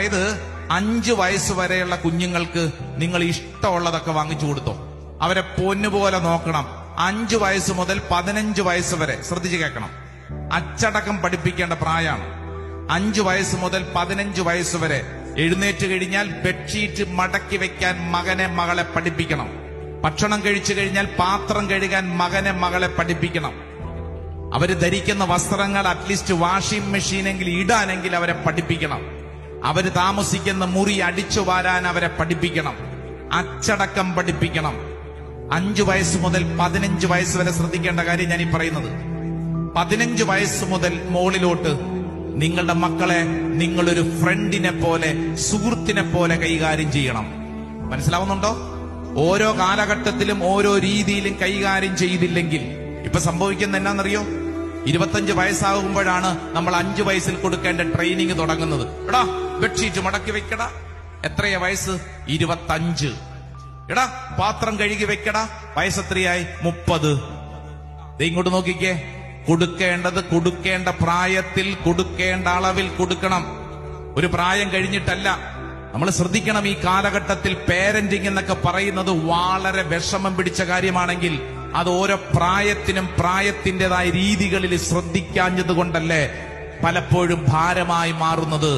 അതായത് 5 വയസ്സ് വരെയുള്ള കുഞ്ഞുങ്ങൾക്ക് നിങ്ങൾ ഇഷ്ടമുള്ളതൊക്കെ വാങ്ങിച്ചു കൊടുത്തോ. അവരെ പൊന്നുപോലെ നോക്കണം. 5 വയസ്സ് മുതൽ 15 വയസ്സ് വരെ ശ്രദ്ധിച്ചു കേൾക്കണം. അച്ചടക്കം പഠിപ്പിക്കേണ്ട പ്രായമാണ്. 5 വയസ്സ് മുതൽ 15 വയസ്സ് വരെ എഴുന്നേറ്റ് കഴിഞ്ഞാൽ ബെഡ്ഷീറ്റ് മടക്കി വെക്കാൻ മകനെ മകളെ പഠിപ്പിക്കണം. ഭക്ഷണം കഴിച്ചു കഴിഞ്ഞാൽ പാത്രം കഴുകാൻ മകനെ മകളെ പഠിപ്പിക്കണം. അവര് ധരിക്കുന്ന വസ്ത്രങ്ങൾ അറ്റ്ലീസ്റ്റ് വാഷിംഗ് മെഷീനെങ്കിൽ ഇടാനെങ്കിൽ അവരെ പഠിപ്പിക്കണം. അവര് താമസിക്കുന്ന മുറി അടിച്ചു വാരാൻ അവരെ പഠിപ്പിക്കണം. അച്ചടക്കം പഠിപ്പിക്കണം. 5 വയസ്സ് മുതൽ 15 വയസ്സ് വരെ ശ്രദ്ധിക്കേണ്ട കാര്യം ഞാൻ ഈ പറയുന്നത്. 15 വയസ്സ് മുതൽ മുകളിലോട്ട് നിങ്ങളുടെ മക്കളെ നിങ്ങളൊരു ഫ്രണ്ടിനെ പോലെ, സുഹൃത്തിനെ പോലെ കൈകാര്യം ചെയ്യണം. മനസ്സിലാവുന്നുണ്ടോ? ഓരോ കാലഘട്ടത്തിലും ഓരോ രീതിയിലും കൈകാര്യം ചെയ്തില്ലെങ്കിൽ ഇപ്പൊ സംഭവിക്കുന്ന എന്നാന്നറിയോ? 25 വയസ്സാകുമ്പോഴാണ് നമ്മൾ 5 വയസ്സിൽ കൊടുക്കേണ്ട ട്രെയിനിങ് തുടങ്ങുന്നത്. എടാ ബെഡ്ഷീറ്റ് മടക്കി വെക്കടാ. എത്രയാ വയസ്സ്? 25. എടാ പാത്രം കഴുകി വെക്കടാ. വയസ്സെത്രയായി? 30. ഇങ്ങോട്ട് നോക്കിക്കേ. കൊടുക്കേണ്ടത് കൊടുക്കേണ്ട പ്രായത്തിൽ, കൊടുക്കേണ്ട അളവിൽ കൊടുക്കണം. ഒരു പ്രായം കഴിഞ്ഞിട്ടല്ല. നമ്മൾ ശ്രദ്ധിക്കണം. ഈ കാലഘട്ടത്തിൽ പേരന്റിങ് എന്നൊക്കെ പറയുന്നത് വളരെ വിഷമം പിടിച്ച കാര്യമാണെങ്കിൽ അത് ഓരോ പ്രായത്തിനും പ്രായത്തിൻ്റെതായ രീതികളിൽ ശ്രദ്ധിക്കാഞ്ഞത് കൊണ്ടല്ലേ പലപ്പോഴും ഭാരമായി മാറുന്നത്.